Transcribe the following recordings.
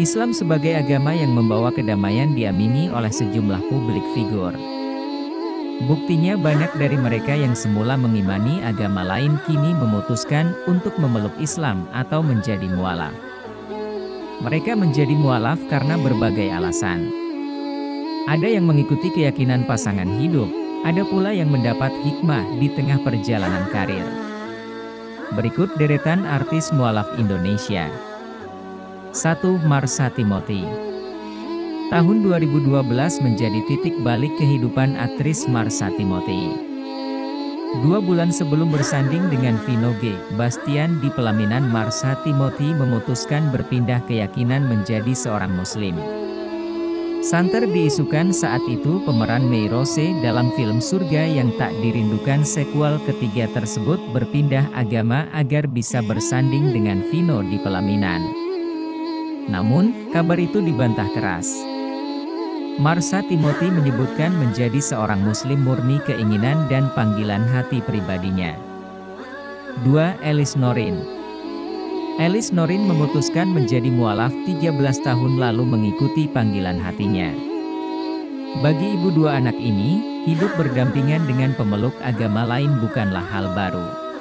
Islam sebagai agama yang membawa kedamaian diamini oleh sejumlah publik figur. Buktinya banyak dari mereka yang semula mengimani agama lain kini memutuskan untuk memeluk Islam atau menjadi mualaf. Mereka menjadi mualaf karena berbagai alasan. Ada yang mengikuti keyakinan pasangan hidup, ada pula yang mendapat hikmah di tengah perjalanan karir. Berikut deretan artis mualaf Indonesia. 1. Marsha Timothy. Tahun 2012 menjadi titik balik kehidupan aktris Marsha Timothy. 2 bulan sebelum bersanding dengan Vino G. Bastian di pelaminan, Marsha Timothy memutuskan berpindah keyakinan menjadi seorang muslim. Santer diisukan saat itu pemeran Mei Rose dalam film Surga Yang Tak Dirindukan sequel ketiga tersebut berpindah agama agar bisa bersanding dengan Vino di pelaminan. Namun, kabar itu dibantah keras. Marsha Timothy menyebutkan menjadi seorang muslim murni keinginan dan panggilan hati pribadinya. 2. Elis Norin. Elis Norin memutuskan menjadi mualaf 13 tahun lalu mengikuti panggilan hatinya. Bagi ibu 2 anak ini, hidup berdampingan dengan pemeluk agama lain bukanlah hal baru.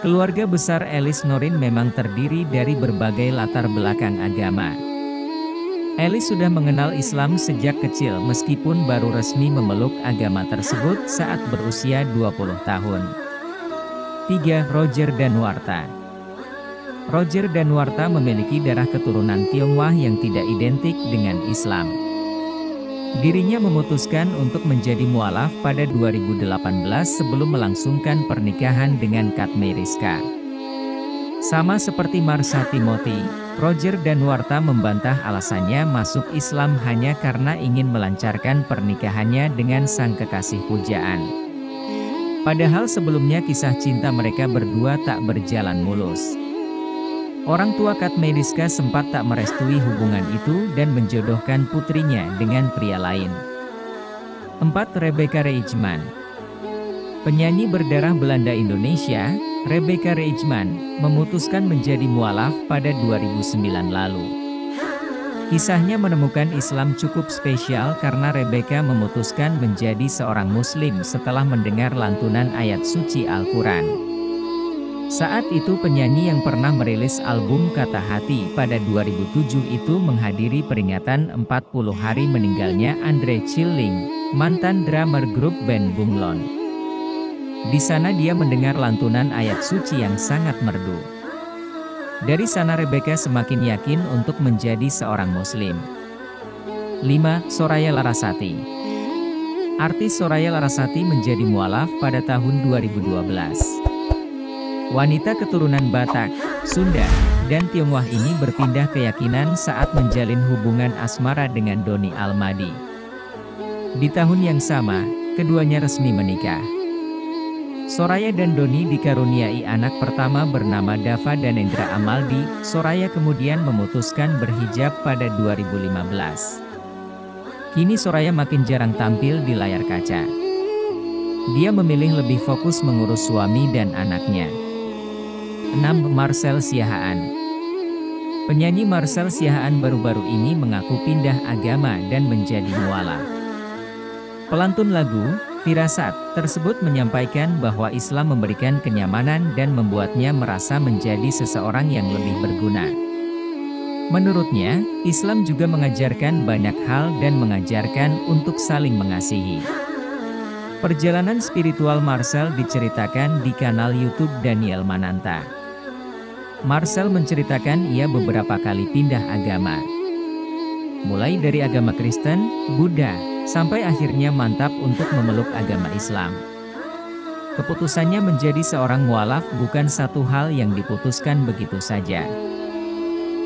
Keluarga besar Elis Norin memang terdiri dari berbagai latar belakang agama. Elis sudah mengenal Islam sejak kecil meskipun baru resmi memeluk agama tersebut saat berusia 20 tahun. 3. Roger Danuarta. Roger Danuarta memiliki darah keturunan Tionghoa yang tidak identik dengan Islam. Dirinya memutuskan untuk menjadi mualaf pada 2018 sebelum melangsungkan pernikahan dengan Katmei Rizka. Sama seperti Marsha Timothy, Roger Danuarta membantah alasannya masuk Islam hanya karena ingin melancarkan pernikahannya dengan sang kekasih pujaan. Padahal sebelumnya kisah cinta mereka berdua tak berjalan mulus. Orang tua Katmei Rizka sempat tak merestui hubungan itu dan menjodohkan putrinya dengan pria lain. 4. Rebecca Reijman. Penyanyi berdarah Belanda Indonesia, Rebecca Reijman, memutuskan menjadi mualaf pada 2009 lalu. Kisahnya menemukan Islam cukup spesial karena Rebecca memutuskan menjadi seorang muslim setelah mendengar lantunan ayat suci Al-Quran. Saat itu penyanyi yang pernah merilis album Kata Hati pada 2007 itu menghadiri peringatan 40 hari meninggalnya Andre Chilling, mantan drummer grup band Bunglon. Di sana dia mendengar lantunan ayat suci yang sangat merdu. Dari sana Rebecca semakin yakin untuk menjadi seorang muslim. 5. Soraya Larasati. Artis Soraya Larasati menjadi mualaf pada tahun 2012. Wanita keturunan Batak, Sunda, dan Tionghoa ini berpindah keyakinan saat menjalin hubungan asmara dengan Doni Almadi. Di tahun yang sama, keduanya resmi menikah. Soraya dan Doni dikaruniai anak pertama bernama Dava Danendra Amaldi. Soraya kemudian memutuskan berhijab pada 2015. Kini Soraya makin jarang tampil di layar kaca. Dia memilih lebih fokus mengurus suami dan anaknya. 6. Marcel Siahaan. Penyanyi Marcel Siahaan baru-baru ini mengaku pindah agama dan menjadi mualaf. Pelantun lagu, Firasat, tersebut menyampaikan bahwa Islam memberikan kenyamanan dan membuatnya merasa menjadi seseorang yang lebih berguna. Menurutnya, Islam juga mengajarkan banyak hal dan mengajarkan untuk saling mengasihi. Perjalanan spiritual Marcel diceritakan di kanal YouTube Daniel Mananta. Marcel menceritakan ia beberapa kali pindah agama. Mulai dari agama Kristen, Buddha, sampai akhirnya mantap untuk memeluk agama Islam. Keputusannya menjadi seorang mualaf bukan satu hal yang diputuskan begitu saja.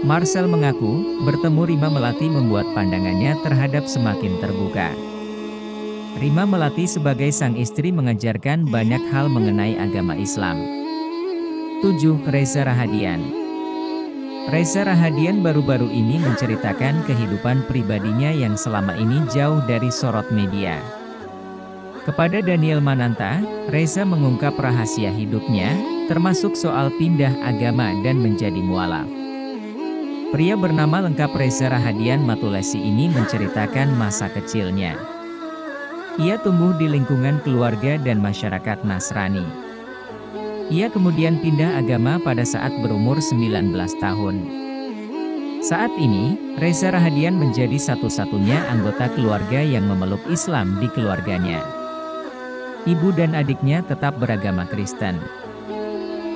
Marcel mengaku, bertemu Rima Melati membuat pandangannya terhadap semakin terbuka. Rima Melati sebagai sang istri mengajarkan banyak hal mengenai agama Islam. 7. Reza Rahadian. Reza Rahadian baru-baru ini menceritakan kehidupan pribadinya yang selama ini jauh dari sorot media. Kepada Daniel Mananta, Reza mengungkap rahasia hidupnya, termasuk soal pindah agama dan menjadi mualaf. Pria bernama lengkap Reza Rahadian Matulesi ini menceritakan masa kecilnya. Ia tumbuh di lingkungan keluarga dan masyarakat Nasrani. Ia kemudian pindah agama pada saat berumur 19 tahun. Saat ini, Reza Rahadian menjadi satu-satunya anggota keluarga yang memeluk Islam di keluarganya. Ibu dan adiknya tetap beragama Kristen.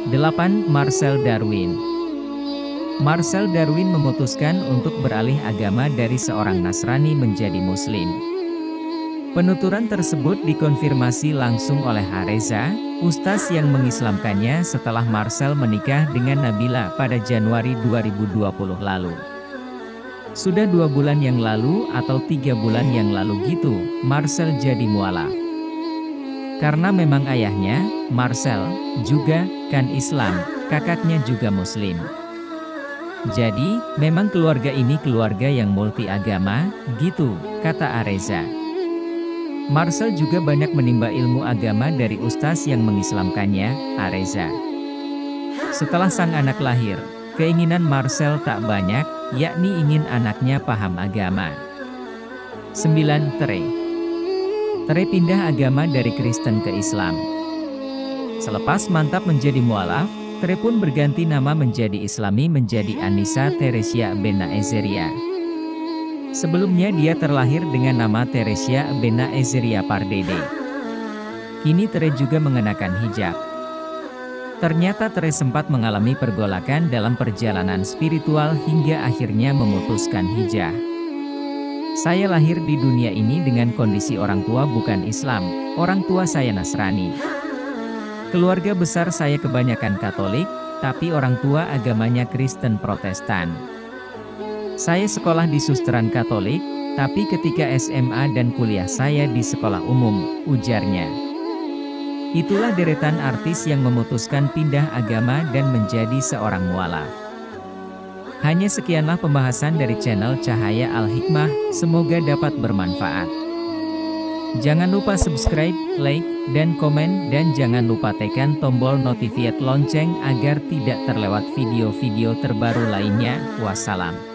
8. Marcel Darwin. Marcel Darwin memutuskan untuk beralih agama dari seorang Nasrani menjadi Muslim. Penuturan tersebut dikonfirmasi langsung oleh Reza, ustaz yang mengislamkannya setelah Marcel menikah dengan Nabila pada Januari 2020 lalu. Sudah 2 bulan yang lalu atau 3 bulan yang lalu gitu, Marcel jadi mualaf. Karena memang ayahnya, Marcel, juga kan Islam, kakaknya juga Muslim. Jadi, memang keluarga ini keluarga yang multi agama, gitu, kata Reza. Marcel juga banyak menimba ilmu agama dari ustaz yang mengislamkannya, Reza. Setelah sang anak lahir, keinginan Marcel tak banyak, yakni ingin anaknya paham agama. 9. Tere pindah agama dari Kristen ke Islam. Selepas mantap menjadi mualaf, Tere pun berganti nama menjadi Islami menjadi Anissa Teresia Bena Ezeria. Sebelumnya dia terlahir dengan nama Teresia Bena Ezeria Pardede. Kini Tere juga mengenakan hijab. Ternyata Tere sempat mengalami pergolakan dalam perjalanan spiritual hingga akhirnya memutuskan hijrah. Saya lahir di dunia ini dengan kondisi orang tua bukan Islam, orang tua saya Nasrani. Keluarga besar saya kebanyakan Katolik, tapi orang tua agamanya Kristen Protestan. Saya sekolah di susteran Katolik, tapi ketika SMA dan kuliah saya di sekolah umum, ujarnya. Itulah deretan artis yang memutuskan pindah agama dan menjadi seorang mualaf. Hanya sekianlah pembahasan dari channel Cahaya Al-Hikmah, semoga dapat bermanfaat. Jangan lupa subscribe, like, dan komen, dan jangan lupa tekan tombol notifikat lonceng agar tidak terlewat video-video terbaru lainnya. Wassalam.